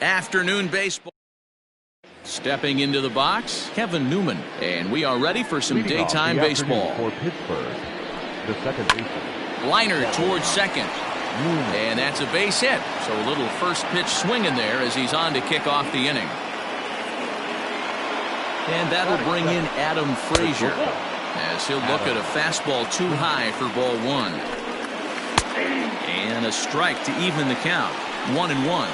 Afternoon baseball. Stepping into the box, Kevin Newman. And we are ready for some daytime baseball. For Pittsburgh, the second baseman. Liner towards second. And that's a base hit. So a little first pitch swing in there as he's on to kick off the inning. And that'll bring in Adam Frazier as he'll look at a fastball too high for ball one. And a strike to even the count. 1-1.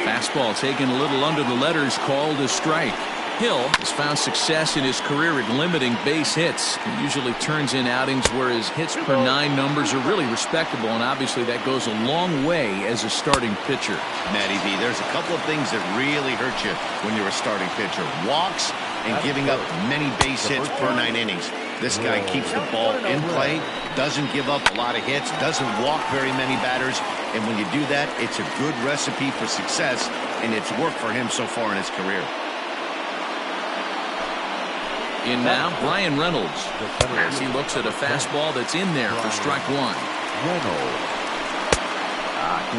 Fastball taken a little under the letters, called a strike. Hill has found success in his career at limiting base hits. He usually turns in outings where his hits per 9 numbers are really respectable, and obviously that goes a long way as a starting pitcher. Matty V, there's a couple of things that really hurt you when you're a starting pitcher. Walks and giving up many base hits per 9 innings. This guy keeps the ball in play, doesn't give up a lot of hits, doesn't walk very many batters, and when you do that, it's a good recipe for success, and it's worked for him so far in his career. In now, Brian Reynolds, as he looks at a fastball that's in there for strike one.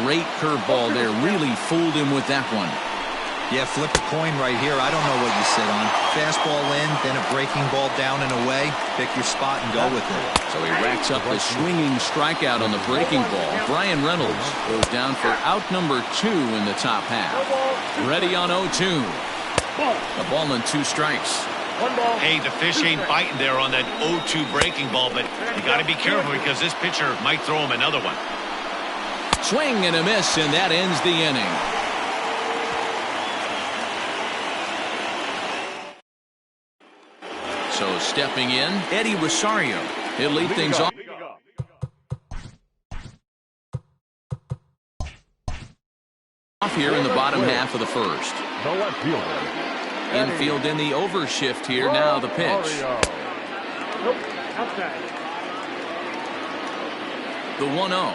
Great curveball there, really fooled him with that one. Yeah, flip a coin right here. I don't know what you sit on. Fastball in, then a breaking ball down and away. Pick your spot and go with it. So he racks up the swinging strikeout on the breaking ball. Brian Reynolds goes down for out number 2 in the top half. Ready on 0-2. A ball and 2 strikes. Hey, the fish ain't biting there on that 0-2 breaking ball, but you got to be careful because this pitcher might throw him another one. Swing and a miss, and that ends the inning. So stepping in, Eddie Rosario. He'll lead things off. Here in the bottom half of the first. The left fielder. Infield in the overshift here. Now the pitch. The 1-0.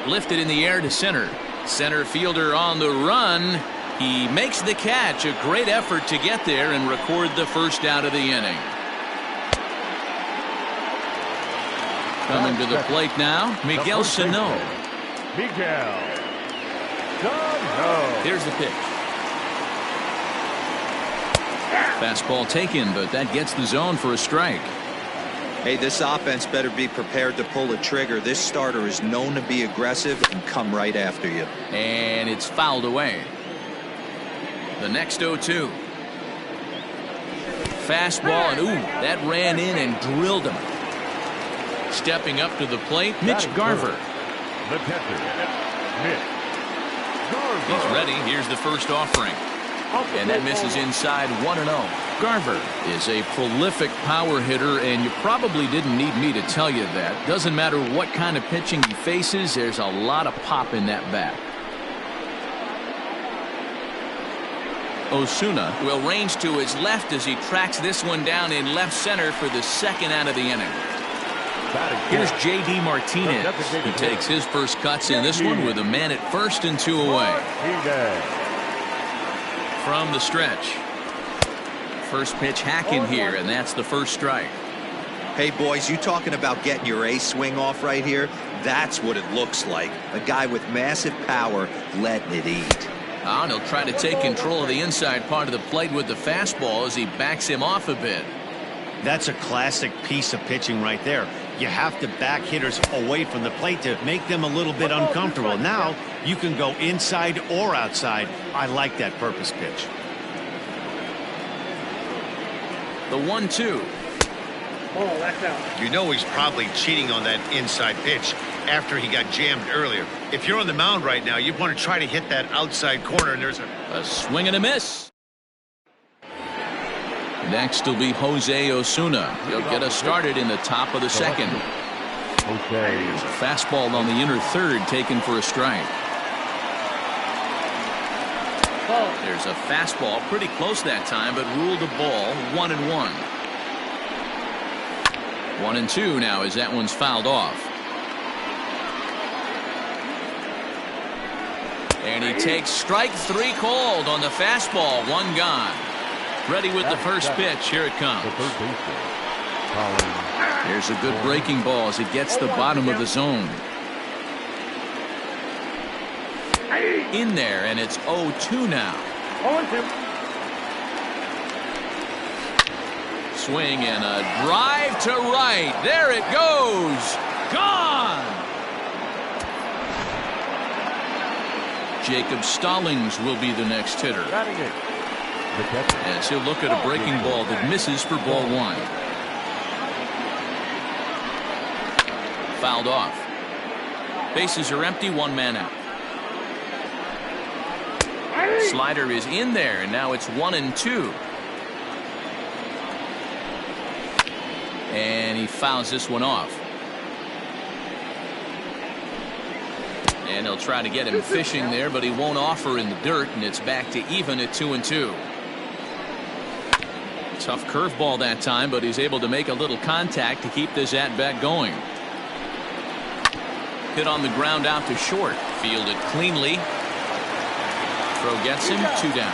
Lifted in the air to center. Center fielder on the run. He makes the catch. A great effort to get there and record the first out of the inning. Coming to the plate now, Miguel Sano. Here's the pitch. Fastball taken, but that gets the zone for a strike. Hey, this offense better be prepared to pull the trigger. This starter is known to be aggressive and come right after you. And it's fouled away. The next 0-2. Fastball, and ooh, that ran in and drilled him. Stepping up to the plate, Mitch Garver. The catcher, Mitch. He's ready. Here's the first offering. And that misses inside 1-0. Garver is a prolific power hitter, and you probably didn't need me to tell you that. Doesn't matter what kind of pitching he faces, there's a lot of pop in that bat. Osuna will range to his left as he tracks this one down in left center for the second out of the inning. Here's J.D. Martinez. He takes his first cuts in this one with a man at first and 2 away. From the stretch. First pitch hacking here, and that's the first strike. Hey, boys, you talking about getting your ace swing off right here? That's what it looks like. A guy with massive power letting it eat. And he'll try to take control of the inside part of the plate with the fastball as he backs him off a bit. That's a classic piece of pitching right there. You have to back hitters away from the plate to make them a little bit uncomfortable. Now you can go inside or outside. I like that purpose pitch. The 1-2. Oh, that's out. You know he's probably cheating on that inside pitch after he got jammed earlier. If you're on the mound right now, you want to try to hit that outside corner, and there's a swing and a miss. Next will be Jose Osuna. He'll get us started in the top of the second. Fastball on the inner third taken for a strike. There's a fastball pretty close that time, but ruled a ball. 1-1. 1-2 now as that one's fouled off. And he takes strike 3 called on the fastball. 1 gone. Ready with the first pitch. Here it comes. Here's a good breaking ball as it gets the bottom of the zone. In there, and it's 0-2 now. 0-2. Swing and a drive to right. There it goes. Gone. Jacob Stallings will be the next hitter, as he'll look at a breaking ball that misses for ball one. Fouled off. Bases are empty, one man out. Slider is in there, and now it's 1-2. And he fouls this one off. And he'll try to get him fishing there, but he won't offer in the dirt, and it's back to even at 2-2. Tough curveball that time, but he's able to make a little contact to keep this at-bat going. Hit on the ground out to short. Fielded cleanly. Throw gets him, 2 down.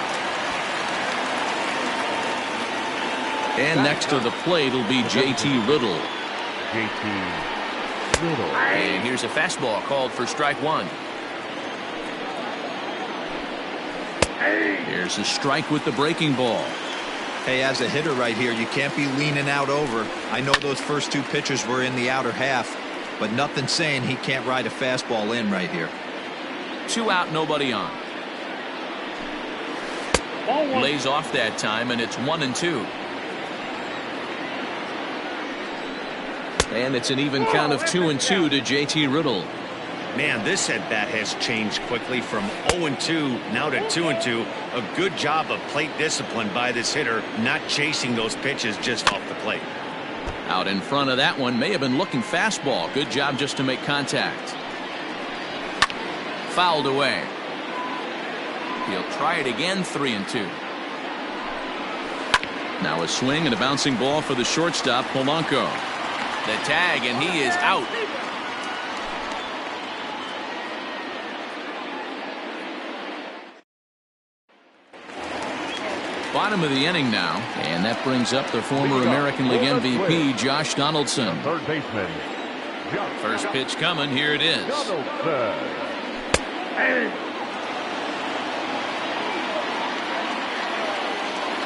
And next to the plate will be J.T. Little. And here's a fastball called for strike one. Here's a strike with the breaking ball. Hey, as a hitter right here, you can't be leaning out over. I know those first two pitches were in the outer half, but nothing saying he can't ride a fastball in right here. 2 out, nobody on. Lays off that time, and it's 1-2. And it's an even count of 2-2 to J.T. Riddle. Man, this at-bat has changed quickly from 0-2 now to 2-2. A good job of plate discipline by this hitter, not chasing those pitches just off the plate. Out in front of that one, may have been looking fastball. Good job just to make contact. Fouled away. He'll try it again, 3-2. Now a swing and a bouncing ball for the shortstop, Polanco. The tag, and he is out. Bottom of the inning now, and that brings up the former American League MVP, Josh Donaldson. Third baseman. First pitch coming. Here it is.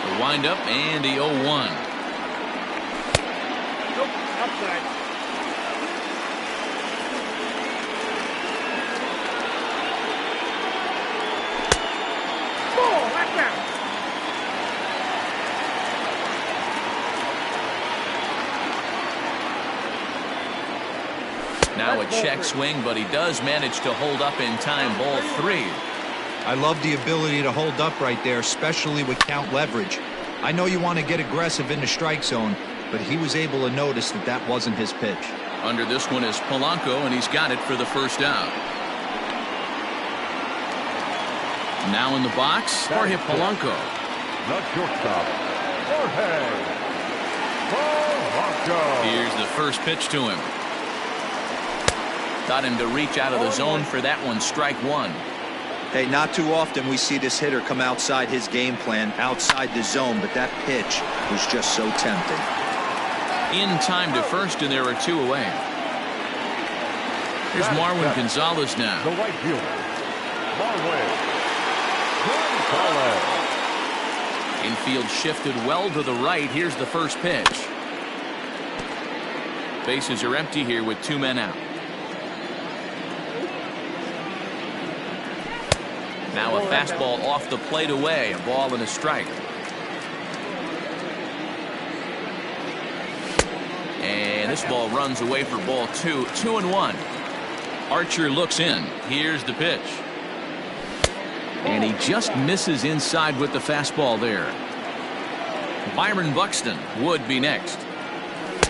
The windup and the 0-1. Nope, outside. Ball, that's out. Now a check swing, but he does manage to hold up in time. Ball 3. I love the ability to hold up right there, especially with count leverage. I know you want to get aggressive in the strike zone, but he was able to notice that that wasn't his pitch. Under this one is Polanco, and he's got it for the first out. Now in the box, Jorge Polanco. The shortstop, Jorge Polanco. Here's the first pitch to him. Got him to reach out of the zone for that one, strike one. Hey, not too often we see this hitter come outside his game plan, outside the zone, but that pitch was just so tempting. In time to first, and there are 2 away. Here's Marwin Gonzalez now. The right fielder, Marwin Gonzalez. Infield shifted well to the right. Here's the first pitch. Bases are empty here with 2 men out. Now a fastball off the plate away. A ball and a strike. And this ball runs away for ball 2. 2-1. Archer looks in. Here's the pitch. And he just misses inside with the fastball there. Byron Buxton would be next.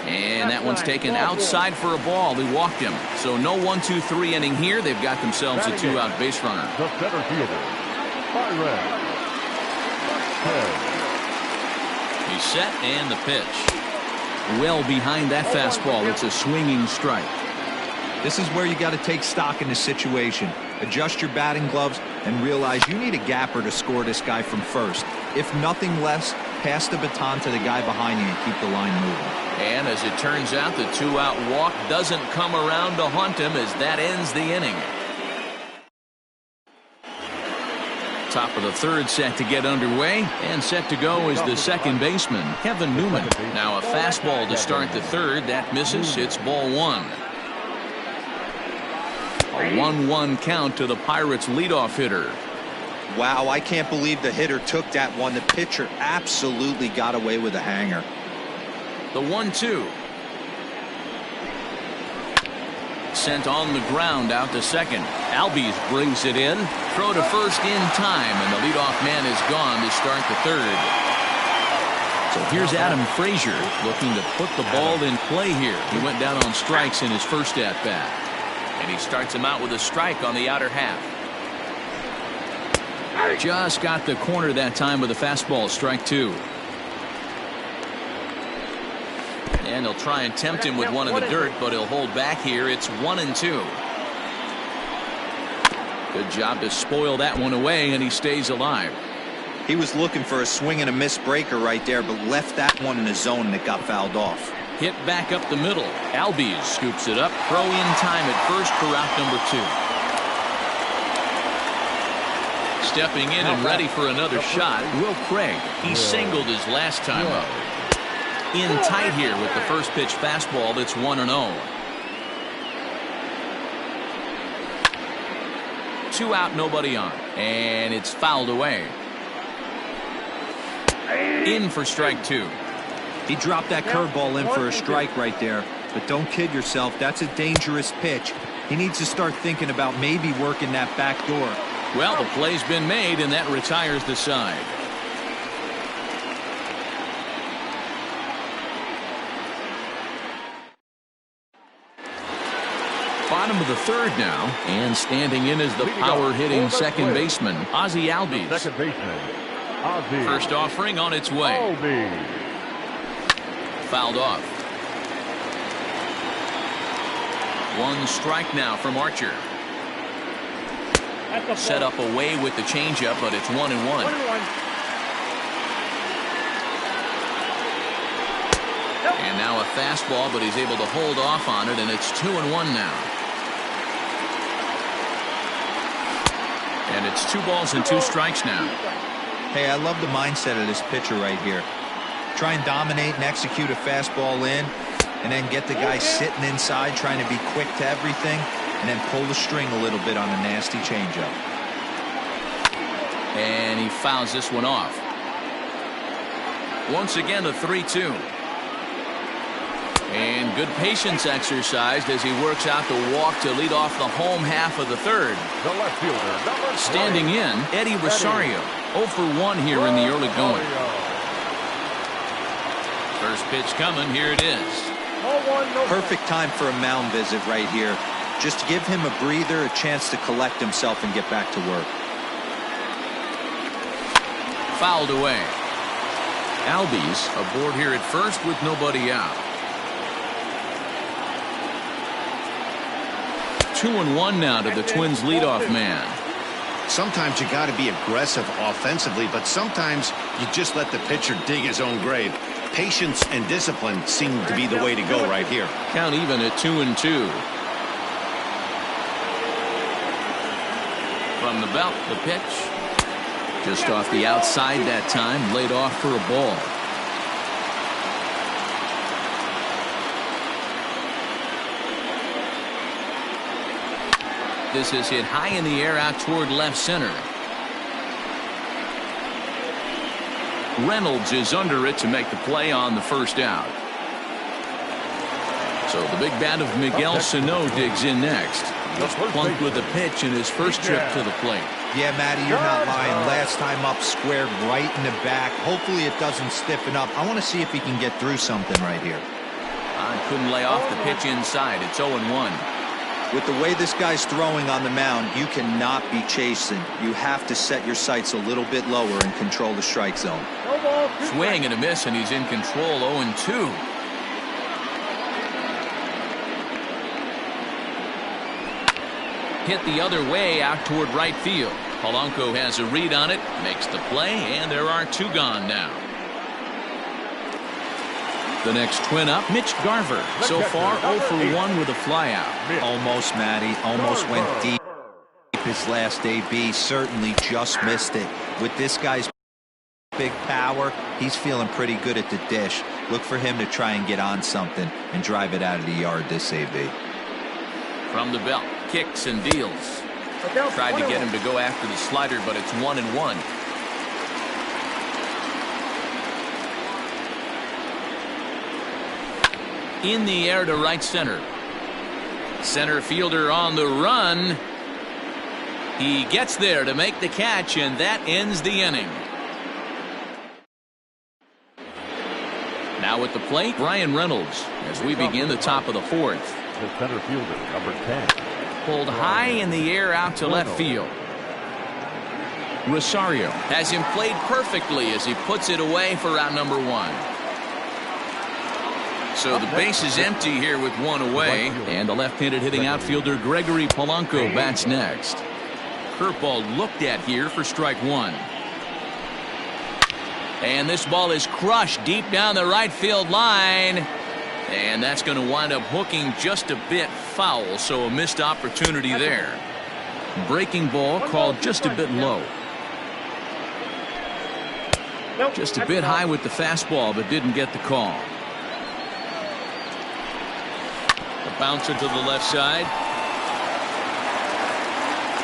And that one's taken outside for a ball. He walked him. So no 1-2-3 inning here. They've got themselves a 2-out base runner. The center fielder, Byron. He's set, and the pitch. Well behind that fastball. It's a swinging strike. This is where you got to take stock in the situation. Adjust your batting gloves and realize you need a gapper to score this guy from first. If nothing less, pass the baton to the guy behind you and keep the line moving. And as it turns out, the 2-out walk doesn't come around to haunt him as that ends the inning. Top of the third set to get underway, and set to go is the second baseman, Kevin Newman. Now a fastball to start the third. That misses. It's ball one. A 1-1 count to the Pirates' leadoff hitter. Wow, I can't believe the hitter took that one. The pitcher absolutely got away with a hanger. The 1-2. Sent on the ground out to second. Albies brings it in. Throw to first in time, and the leadoff man is gone to start the third. So here's Adam Frazier looking to put the ball in play here. He went down on strikes in his first at-bat. And he starts him out with a strike on the outer half. Just got the corner that time with a fastball, strike two. And he'll try and tempt him with one in the dirt, but he'll hold back here. It's 1-2. Good job to spoil that one away, and he stays alive. He was looking for a swing and a miss breaker right there, but left that one in the zone that got fouled off. Hit back up the middle. Albies scoops it up. Throw in time at first for out number 2. Stepping in and ready for another shot, Will Craig. He singled his last time up. In tight here with the first pitch fastball. That's 1-0. 2 out, nobody on, and it's fouled away. In for strike 2. He dropped that curveball in for a strike right there, but don't kid yourself, that's a dangerous pitch. He needs to start thinking about maybe working that back door. Well, the play's been made, and that retires the side. Bottom of the third now, and standing in is the power-hitting second baseman, Ozzie Albies. Second baseman, Ozzie. First offering on its way. Albies. Fouled off. 1 strike now from Archer. Set up away with the changeup, but it's 1-1. And now a fastball, but he's able to hold off on it, and it's 2-1 now. And it's 2 balls and 2 strikes now. Hey, I love the mindset of this pitcher right here. Try and dominate and execute a fastball in, and then get the guy sitting inside trying to be quick to everything, and then pull the string a little bit on a nasty changeup. And he fouls this one off. Once again, a 3-2. And good patience exercised as he works out the walk to lead off the home half of the third. The left fielder, number 3. Standing in, Eddie Rosario. 0 for 1 here in the early going. First pitch coming. Here it is. Perfect time for a mound visit right here. Just to give him a breather, a chance to collect himself and get back to work. Fouled away. Albies aboard here at first with nobody out. 2-1 now to the Twins leadoff man. Sometimes you got to be aggressive offensively, but sometimes you just let the pitcher dig his own grave. Patience and discipline seem to be the way to go right here. Count even at 2-2. From the belt, the pitch. Just off the outside that time, laid off for a ball. This is hit high in the air out toward left center. Reynolds is under it to make the play on the first out. So the big bat of Miguel Sano digs in next. He's plunked with a pitch in his first trip to the plate. Yeah, Matty, you're not lying. Last time up, squared right in the back. Hopefully it doesn't stiffen up. I want to see if he can get through something right here. Couldn't lay off the pitch inside. It's 0-1. With the way this guy's throwing on the mound, you cannot be chasing. You have to set your sights a little bit lower and control the strike zone. Swing and a miss, and he's in control. 0-2. Hit the other way out toward right field. Polanco has a read on it, makes the play, and there are 2 gone now. The next twin up, Mitch Garver. So far 0 for 1 with a flyout. Almost, Matty. Almost went deep His last AB certainly just missed it. With this guy's big power, he's feeling pretty good at the dish. Look for him to try and get on something and drive it out of the yard this AB. From the belt, kicks and deals. Tried to get him to go after the slider, but it's 1-1. In the air to right center. Center fielder on the run. He gets there to make the catch, and that ends the inning. Now at the plate, Brian Reynolds as we begin the top of the fourth. The center fielder, number 10. Pulled high in the air out to left field. Rosario has him played perfectly as he puts it away for out number 1. So the base is empty here with 1 away, and the left-handed hitting outfielder Gregory Polanco bats next. Curveball looked at here for strike 1. And this ball is crushed deep down the right field line. And that's going to wind up hooking just a bit foul, so a missed opportunity there. Breaking ball called just a bit low. Just a bit high with the fastball, but didn't get the call. A bouncer to the left side.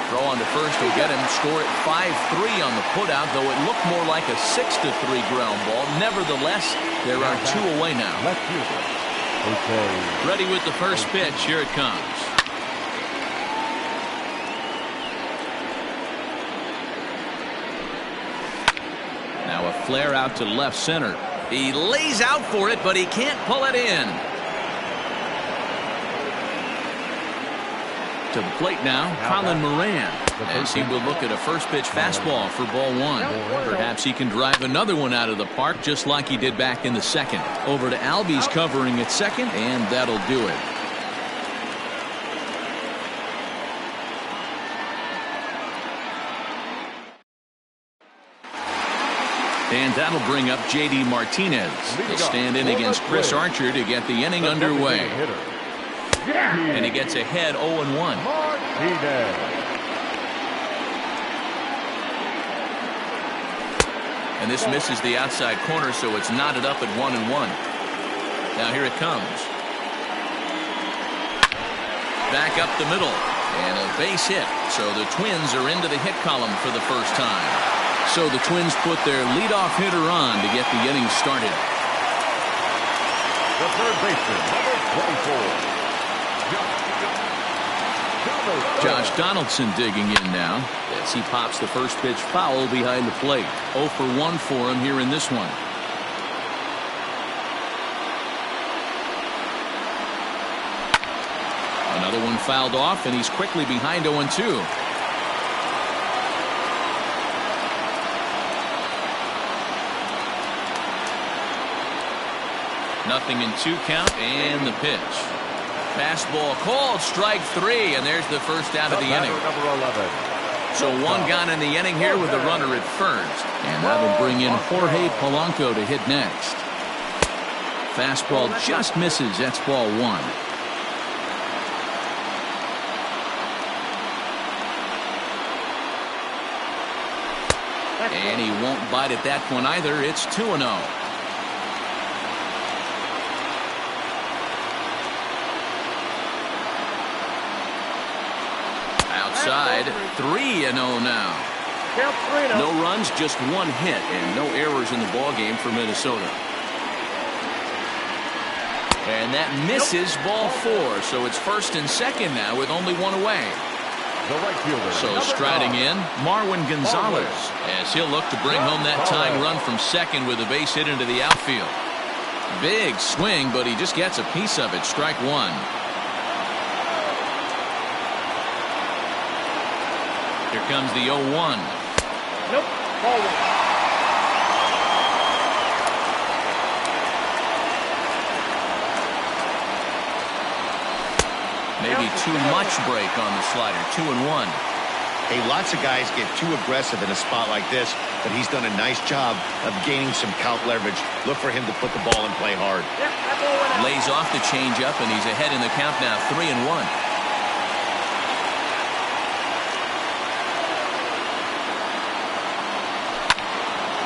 Throw on to first will get him. Score at 5-3 on the putout, though it looked more like a 6-3 ground ball. Nevertheless, there are 2 away now. Left fielder. Okay. Ready with the first pitch. Here it comes. Now a flare out to left center. He lays out for it, but he can't pull it in. To the plate now, Colin Moran, as he will look at a first pitch fastball for ball 1. Perhaps he can drive another one out of the park just like he did back in the second. Over to Albies covering at second, and that'll do it. And that'll bring up J.D. Martinez. He'll stand in against Chris Archer to get the inning underway. And he gets ahead 0-1. And this misses the outside corner, so it's knotted up at 1-1. Now here it comes. Back up the middle. And a base hit. So the Twins are into the hit column for the first time. So the Twins put their leadoff hitter on to get the inning started. The third baseman, number 24. Josh Donaldson digging in now as he pops the first pitch foul behind the plate. 0 for 1 for him here in this one. Another one fouled off, and he's quickly behind 0-2. Nothing in 2 count, and the pitch. Fastball called, strike 3, and there's the first out of the inning. Number 11. So 1 gone in the inning here with a runner at first. And that'll bring in Jorge Polanco to hit next. Fastball just misses. That's ball 1. And he won't bite at that one either. It's 2-0. Outside, 3-0 now. No runs, just 1 hit, and no errors in the ballgame for Minnesota. And that misses ball 4, so it's first and second now with only 1 away. The right fielder. So striding in, Marwin Gonzalez, as he'll look to bring home that tying run from second with a base hit into the outfield. Big swing, but he just gets a piece of it. Strike 1. Here comes the 0-1. Nope. Ball 1. Maybe too much break on the slider. 2-1. Hey, lots of guys get too aggressive in a spot like this, but he's done a nice job of gaining some count leverage. Look for him to put the ball in play hard. Lays off the changeup, and he's ahead in the count now. 3-1.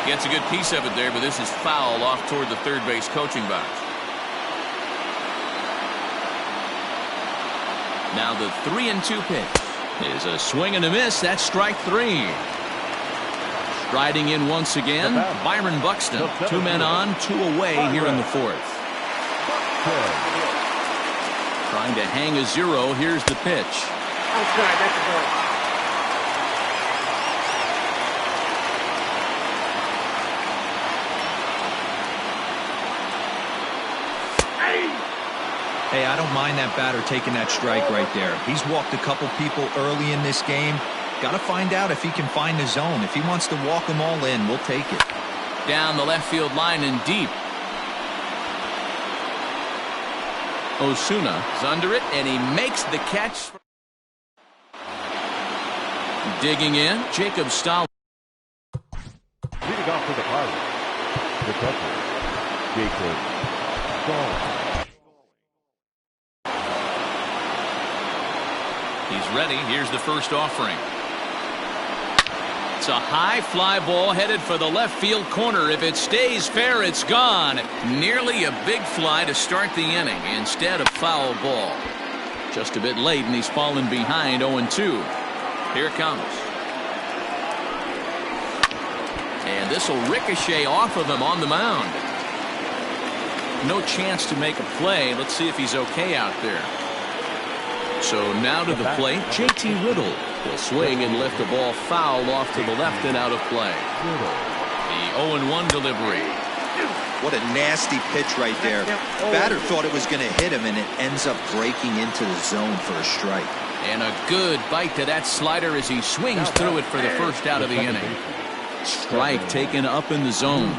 Gets a good piece of it there, but this is foul off toward the third base coaching box. Now the 3-2 pitch is a swing and a miss. That's strike 3. Striding in once again, Byron Buxton. 2 men on, 2 away here in the 4th. Trying to hang a 0. Here's the pitch. Outside, that's a ball. Hey, I don't mind that batter taking that strike right there. He's walked a couple people early in this game. Got to find out if he can find the zone. If he wants to walk them all in, we'll take it. Down the left field line and deep. Osuna is under it, and he makes the catch. Digging in, Jacob Stahl. Leading off for the Pirates, the catcher, Jacob Stahl. He's ready. Here's the first offering. It's a high fly ball headed for the left field corner. If it stays fair, it's gone. Nearly a big fly to start the inning instead of foul ball. Just a bit late, and he's fallen behind 0-2. Here it comes. And this will ricochet off of him on the mound. No chance to make a play. Let's see if he's okay out there. So now to the plate, JT Riddle will swing and lift the ball foul off to the left and out of play. The 0-1 delivery. What a nasty pitch right there. The batter thought it was going to hit him, and it ends up breaking into the zone for a strike. And a good bite to that slider as he swings through it for the first out of the inning. Strike taken up in the zone.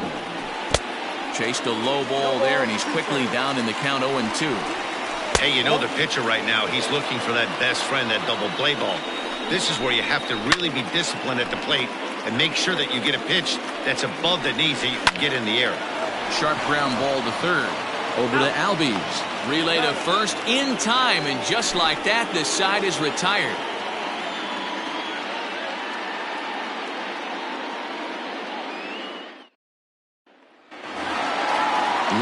Chased a low ball there, and he's quickly down in the count 0-2. Hey, you know the pitcher right now, he's looking for that best friend, that double play ball. This is where you have to really be disciplined at the plate and make sure that you get a pitch that's above the knees that you can get in the air. Sharp ground ball to third. Over to Albies. Relay to first in time, and just like that, the side is retired.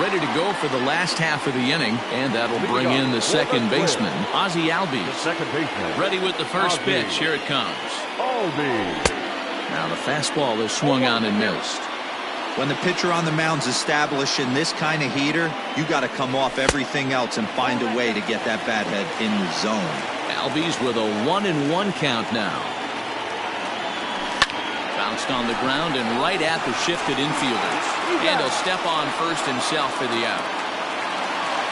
Ready to go for the last half of the inning, and that'll bring in the second baseman, Ozzie Albies. Second baseman. Ready with the first pitch. Here it comes. Albies. Now the fastball is swung on and missed. When the pitcher on the mound's establishing this kind of heater, you got to come off everything else and find a way to get that bat head in the zone. Albies with a 1-1 count now. Bounced on the ground and right at the shifted infielders. And he'll step on first himself for the out.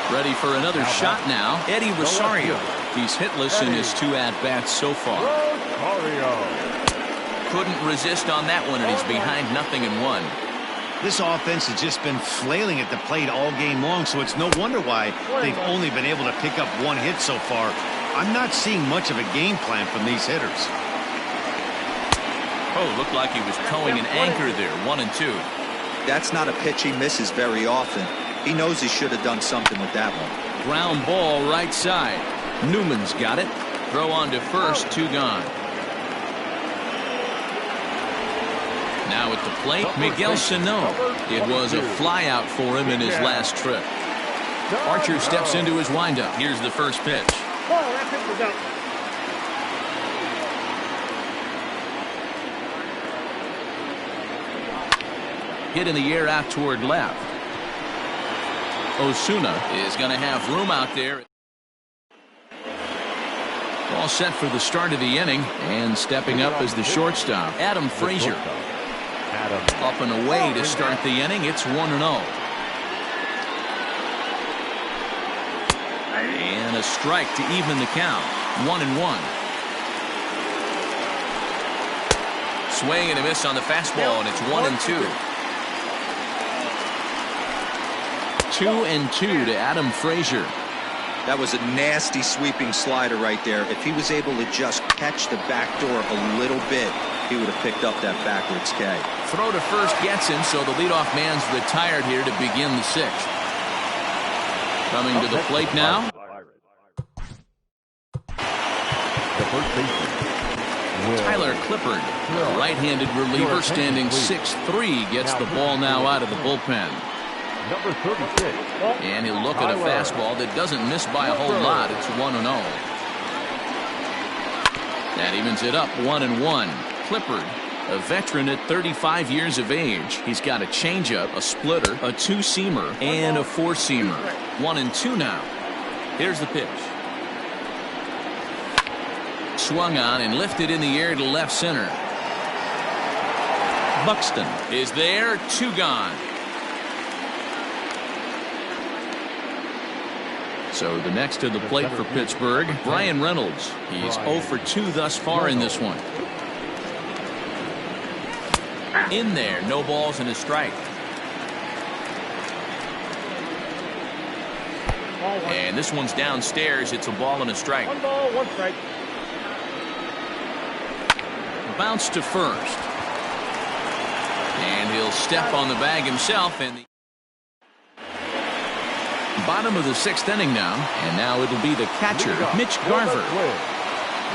Ready for another shot now, Eddie Rosario. He's hitless in his 2 at-bats so far. Couldn't resist on that one, and he's behind 0-1. This offense has just been flailing at the plate all game long, so it's no wonder why they've only been able to pick up 1 hit so far. I'm not seeing much of a game plan from these hitters. Oh, looked like he was towing an anchor there. 1-2. That's not a pitch he misses very often. He knows he should have done something with that one. Ground ball right side. Newman's got it. Throw on to first, 2 gone. Now at the plate, Miguel Sano. It was a fly out for him in his last trip. Archer steps into his windup. Here's the first pitch. Oh, that pitch was out. Hit in the air out toward left. Osuna is going to have room out there. All set for the start of the inning, and stepping up as the shortstop, Adam Frazier. Up and away to start the inning. It's 1-0. And a strike to even the count. 1-1. Swing and a miss on the fastball, and it's 1-2. 2-2 to Adam Frazier. That was a nasty sweeping slider right there. If he was able to just catch the back door a little bit, he would have picked up that backwards K. Throw to first gets him, so the leadoff man's retired here to begin the 6th. Coming to the plate now. The first baseman, Tyler Clippard, a right-handed reliever standing 6'3", gets the ball now out of the bullpen. Number 36. And he'll look at a fastball that doesn't miss by a whole lot. It's 1-0. That evens it up 1-1. Clippard, a veteran at 35 years of age. He's got a changeup, a splitter, a two-seamer, and a four-seamer. 1-2 now. Here's the pitch. Swung on and lifted in the air to left center. Buxton is there, 2 gone. So the next to the plate for Pittsburgh, Brian Reynolds. He's 0 for 2 thus far in this one. In there, no balls and a strike. And this one's downstairs. It's a ball and a strike. 1 ball, 1 strike. Bounce to first. And he'll step on the bag himself. And the bottom of the 6th inning now. And now it'll be the catcher, Mitch Garver.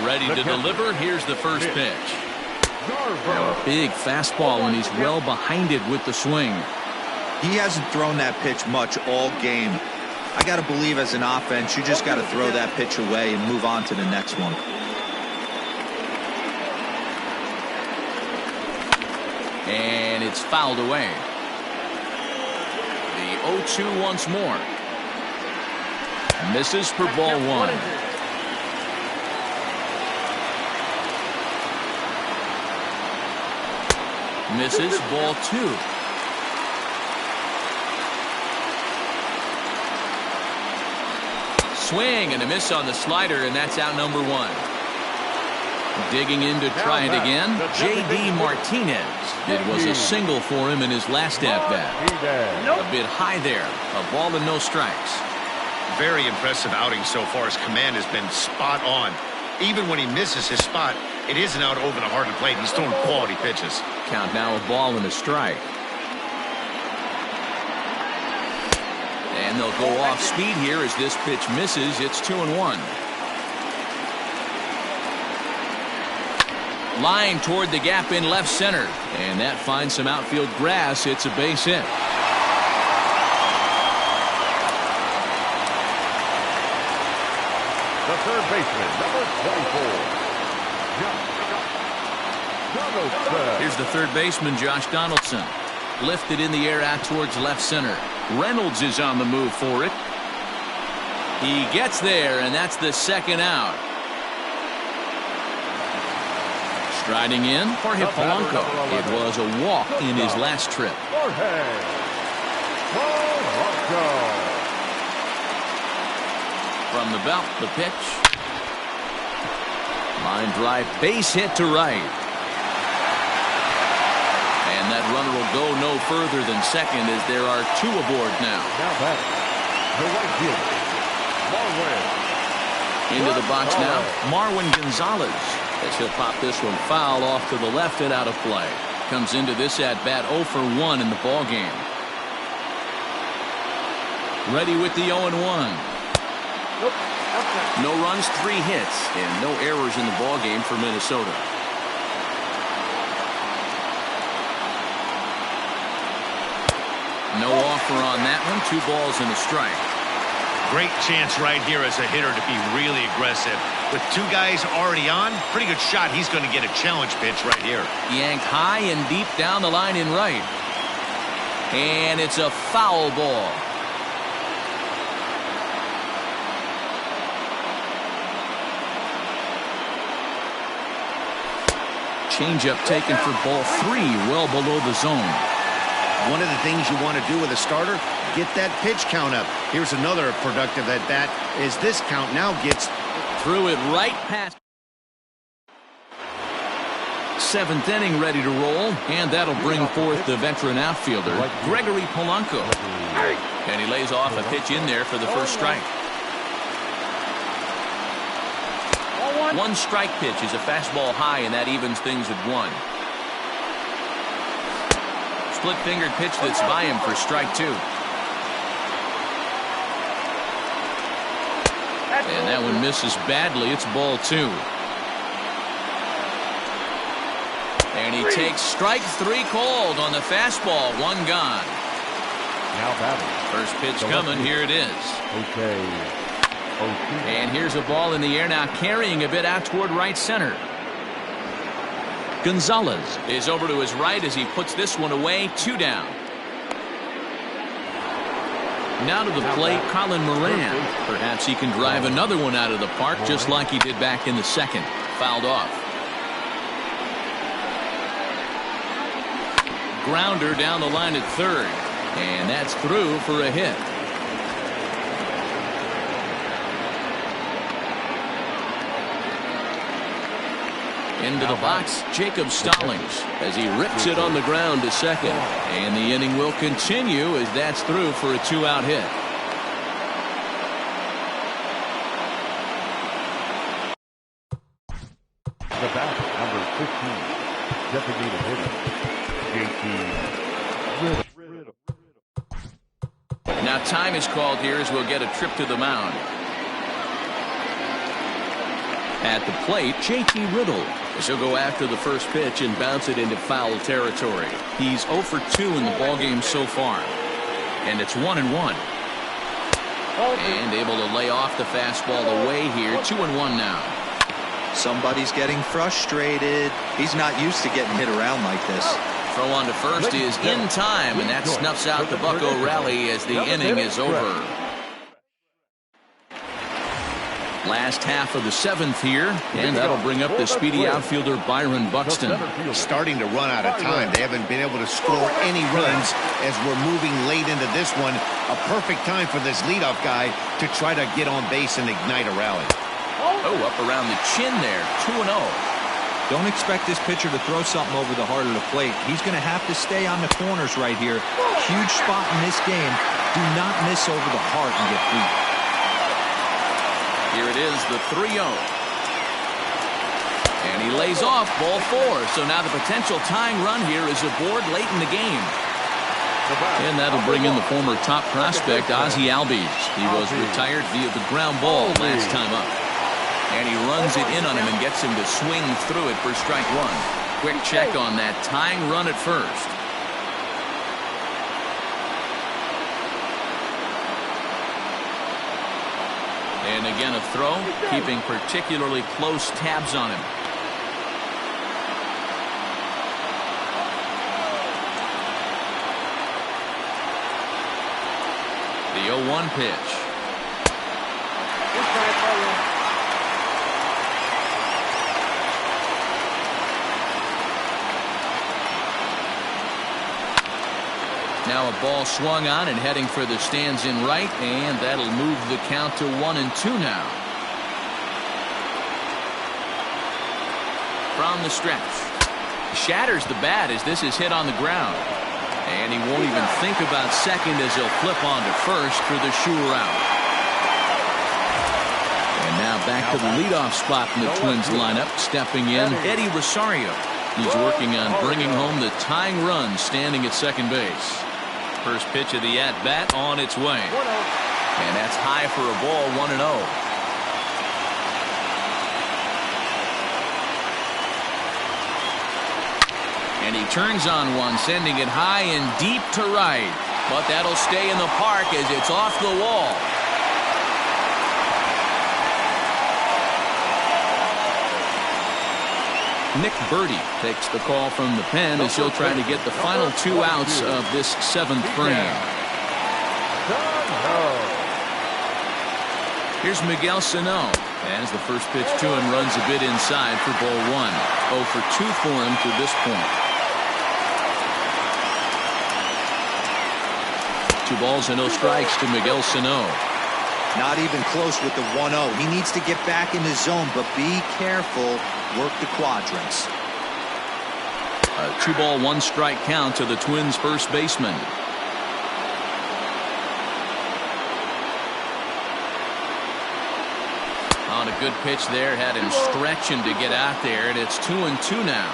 Ready to deliver. Here's the first pitch. Now a big fastball, and he's well behind it with the swing. He hasn't thrown that pitch much all game. I got to believe as an offense, you just got to throw that pitch away and move on to the next one. And it's fouled away. The 0-2 once more. Misses for ball 1. Misses, ball 2. Swing and a miss on the slider, and that's out number 1. Digging in to try it again, J.D. Martinez. It was a single for him in his last at-bat. A bit high there. A ball and no strikes. Very impressive outing so far. His command has been spot on. Even when he misses his spot, it isn't out over the heart of the plate. He's throwing quality pitches. Count now, a ball and a strike. And they'll go off speed here as this pitch misses. It's 2-1. Line toward the gap in left center. And that finds some outfield grass. It's a base hit. The third baseman, number 24. Here's the third baseman, Josh Donaldson. Lifted in the air out towards left center. Reynolds is on the move for it. He gets there, and that's the second out. Striding in, Jorge Polanco. It was a walk in his last trip. From the belt, the pitch. Line drive, base hit to right. And that runner will go no further than second as there are 2 aboard now. Now back, the right fielder, Marwin. Into the box now, Marwin Gonzalez. As he'll pop this one foul off to the left and out of play. Comes into this at-bat 0 for 1 in the ball game. Ready with the 0-1. No runs, 3 hits, and no errors in the ball game for Minnesota. No offer on that one. 2 balls and a strike. Great chance right here as a hitter to be really aggressive. With 2 guys already on, pretty good shot. He's going to get a challenge pitch right here. Yanked high and deep down the line in right. And it's a foul ball. Changeup taken for ball 3, well below the zone. One of the things you want to do with a starter, get that pitch count up. Here's another productive at-bat as this count now gets threw it right past. 7th inning ready to roll, and that'll bring forth the veteran outfielder, Gregory Polanco. And he lays off a pitch in there for the first strike. 1 strike pitch is a fastball high, and that evens things at 1. Split-fingered pitch that's by him for strike 2. And that one misses badly. It's ball 2. And he takes strike 3 called on the fastball. 1 gone. Now batting. First pitch coming. Here it is. Okay. And here's a ball in the air now, carrying a bit out toward right center. Gonzalez is over to his right as he puts this one away. 2 down. Now to the plate, Colin Moran. Perhaps he can drive another one out of the park just like he did back in the second. Fouled off. Grounder down the line at third. And that's through for a hit. Into the box, Jacob Stallings as he rips it on the ground to second. And the inning will continue as that's through for a 2-out hit. The bat, number 15, designated hitter, JT Riddle. Now time is called here as we'll get a trip to the mound. At the plate, JT Riddle. He'll go after the first pitch and bounce it into foul territory. He's 0 for 2 in the ballgame so far. And it's 1-1. And able to lay off the fastball away here. 2-1 now. Somebody's getting frustrated. He's not used to getting hit around like this. Throw on to first is in time, and that snuffs out the Bucco rally as the inning is over. Last half of the 7th here, and that'll bring up the speedy outfielder Byron Buxton. Starting to run out of time. They haven't been able to score any runs as we're moving late into this one. A perfect time for this leadoff guy to try to get on base and ignite a rally. Oh, up around the chin there. 2-0. Don't expect this pitcher to throw something over the heart of the plate. He's going to have to stay on the corners right here. Huge spot in this game. Do not miss over the heart and get beat. Here it is, the 3-0. And he lays off ball 4. So now the potential tying run here is aboard late in the game. And that'll bring in the former top prospect, Ozzie Albies. He was retired via the ground ball last time up. And he runs it in on him and gets him to swing through it for strike 1. Quick check on that tying run at first. And again a throw, keeping particularly close tabs on him. The 0-1 pitch. Now a ball swung on and heading for the stands in right, and that'll move the count to 1-2 now. From the stretch. Shatters the bat as this is hit on the ground. And he won't even think about second as he'll flip on to first for the sure out. And now back to the leadoff spot in the Twins lineup. Stepping in, Eddie Rosario. He's working on bringing home the tying run standing at second base. First pitch of the at-bat on its way. And that's high for a ball, 1-0. And he turns on one, sending it high and deep to right. But that'll stay in the park as it's off the wall. Nick Birdie takes the call from the pen as he'll try to get the final 2 outs of this 7th frame. Here's Miguel Sano as the first pitch to him runs a bit inside for ball 1. 0 for 2 for him to this point. 2 balls and no strikes to Miguel Sano. Not even close with the 1-0. He needs to get back in his zone, but be careful. Work the quadrants. A 2-ball, 1-strike count to the Twins' first baseman. On a good pitch there, had him stretching to get out there, and it's 2-2 now.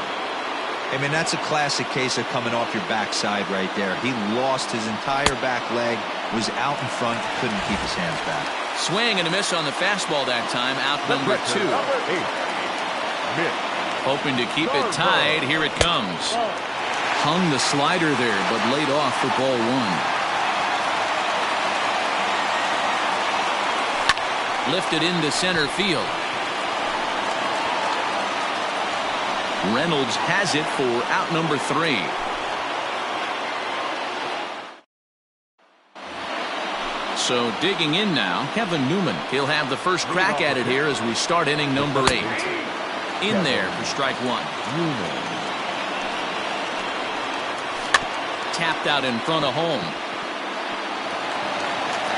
I mean, that's a classic case of coming off your backside right there. He lost his entire back leg, was out in front, couldn't keep his hands back. Swing and a miss on the fastball that time, out number 2. Hoping to keep it tied. Here it comes. Hung the slider there, but laid off for ball one. Lifted into center field. Reynolds has it for out number 3. So digging in now, Kevin Newman. He'll have the first crack at it here as we start inning number 8. In there for strike 1. Tapped out in front of home.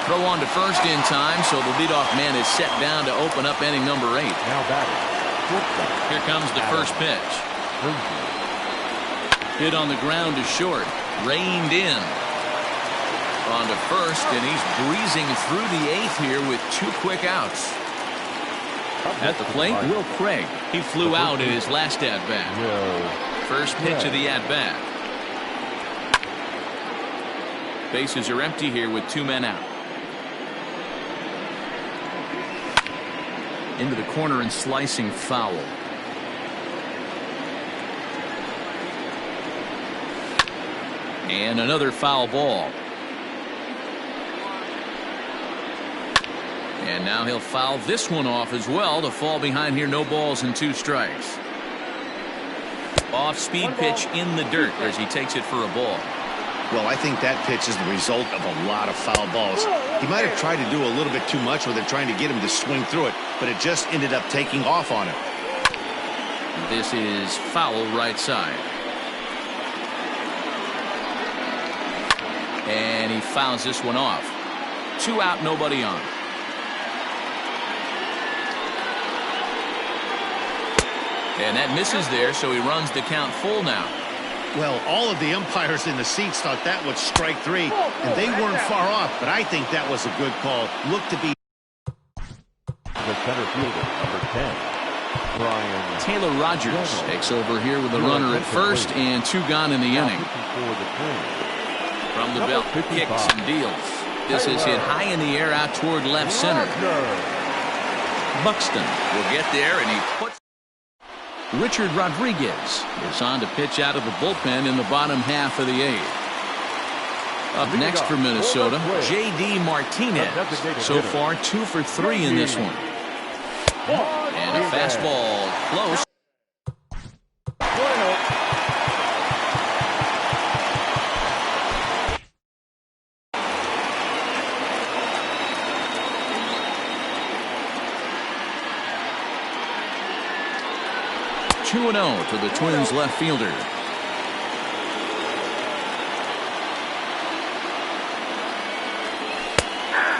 Throw on to first in time, so the leadoff man is set down to open up inning number 8. Now batting. Here comes the first pitch. Hit on the ground to short. Reined in. On to first, and he's breezing through the 8th here with 2 quick outs. At the plate, Will Craig. He flew out in his last at-bat. First pitch of the at-bat. Bases are empty here with 2 men out. Into the corner and slicing foul. And another foul ball. And now he'll foul this one off as well to fall behind here. No balls and 2 strikes. Off-speed pitch in the dirt as he takes it for a ball. Well, I think that pitch is the result of a lot of foul balls. He might have tried to do a little bit too much with it, trying to get him to swing through it, but it just ended up taking off on him. This is foul right side. And he fouls this one off. 2 out, nobody on. And that misses there, so he runs the count full now. Well, all of the umpires in the seats thought that was strike 3, and they weren't far off, but I think that was a good call. Looked to be The center fielder, number 10, Brian Taylor Rogers takes over here with a runner at first and 2 gone in the inning. From the belt, kicks and deals. This is hit high in the air out toward left center. Buxton will get there, and he puts. Richard Rodriguez is on to pitch out of the bullpen in the bottom half of the 8th. Up next for Minnesota, J.D. Martinez. So far 2 for 3 in this one. And a fastball close. Two 2-0 to the Twins left fielder.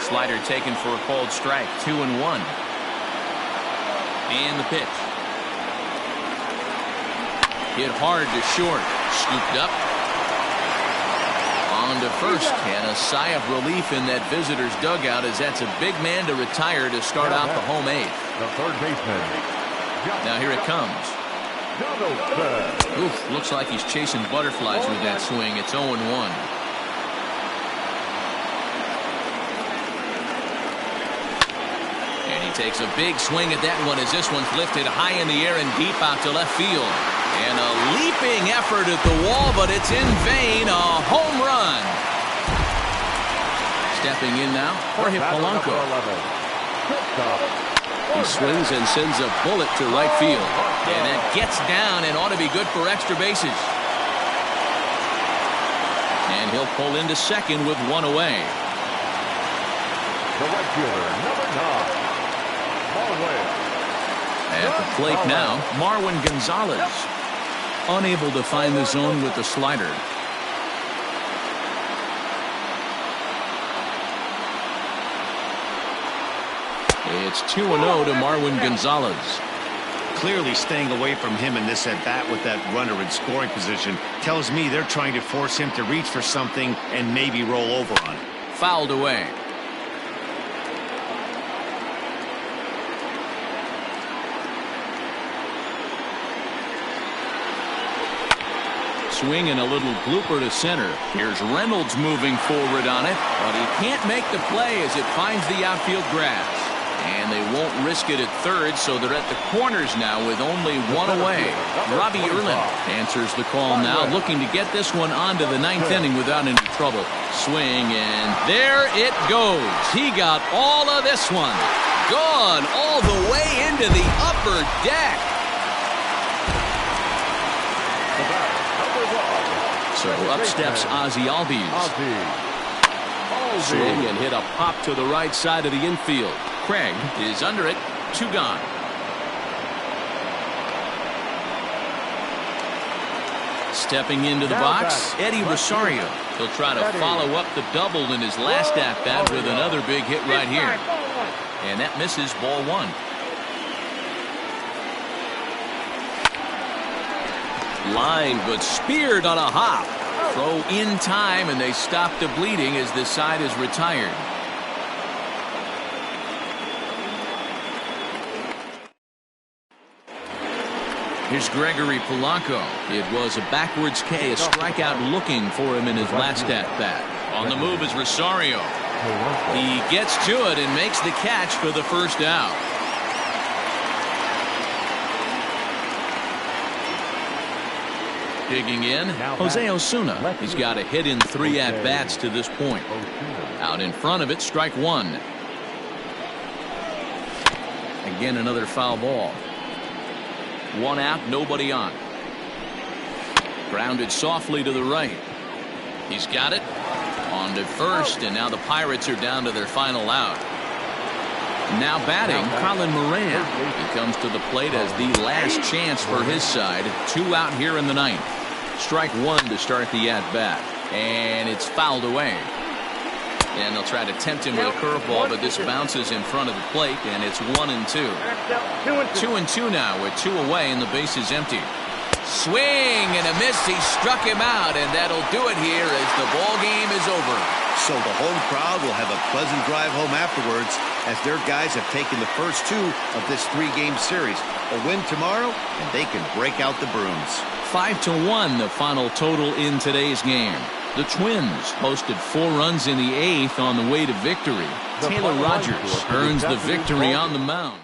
Slider taken for a called strike. 2-1. And the pitch. Hit hard to short. Scooped up. On to first. And a sigh of relief in that visitor's dugout, as that's a big man to retire to start out the home 8th. The third baseman. Now here it comes. Oof, looks like he's chasing butterflies with that swing. It's 0-1. And he takes a big swing at that one as this one's lifted high in the air and deep out to left field. And a leaping effort at the wall, but it's in vain. A home run. Stepping in now, Jorge Polanco. He swings and sends a bullet to right field. And that gets down and ought to be good for extra bases. And he'll pull into second with 1 away. The right fielder, number 9, Marwin. At the plate now, Marwin Gonzalez. Unable to find the zone with the slider. It's 2-0 to Marwin Gonzalez. Clearly staying away from him in this at-bat with that runner in scoring position tells me they're trying to force him to reach for something and maybe roll over on it. Fouled away. Swing and a little blooper to center. Here's Reynolds moving forward on it, but he can't make the play as it finds the outfield grass. And And they won't risk it at third, so they're at the corners now with only one away. Robbie Erlin answers the call now, looking to get this one onto the ninth inning without any trouble. Swing, and there it goes. He got all of this one. Gone all the way into the upper deck. So up steps Ozzie Albies. Swing and hit a pop to the right side of the infield. Craig is under it. 2 gone. Stepping into the box, Eddie Rosario. He'll try to follow up the double in his last at-bat with another big hit right here. And that misses, ball 1. Line, but speared on a hop. Throw in time, and they stop the bleeding as this side is retired. Here's Gregory Polanco. It was a backwards K, a strikeout looking for him in his last at-bat. On the move is Rosario. He gets to it and makes the catch for the first out. Digging in, Jose Osuna. He's got a hit in 3 at-bats to this point. Out in front of it, strike 1. Again, another foul ball. 1 out, nobody on. Grounded softly to the right. He's got it. On to first, and now the Pirates are down to their final out. Now batting, Colin Moran. He comes to the plate as the last chance for his side. 2 out here in the 9th. Strike 1 to start the at-bat. And it's fouled away. And they'll try to tempt him with a curveball, but this bounces in front of the plate, and it's 1-2. 2-2 now with 2 away, and the base is empty. Swing and a miss. He struck him out, and that'll do it here as the ball game is over. So the home crowd will have a pleasant drive home afterwards as their guys have taken the first 2 of this 3-game series. A win tomorrow, and they can break out the brooms. 5-1 the final total in today's game. The Twins posted 4 runs in the 8th on the way to victory. Taylor Rogers earns the victory on the mound.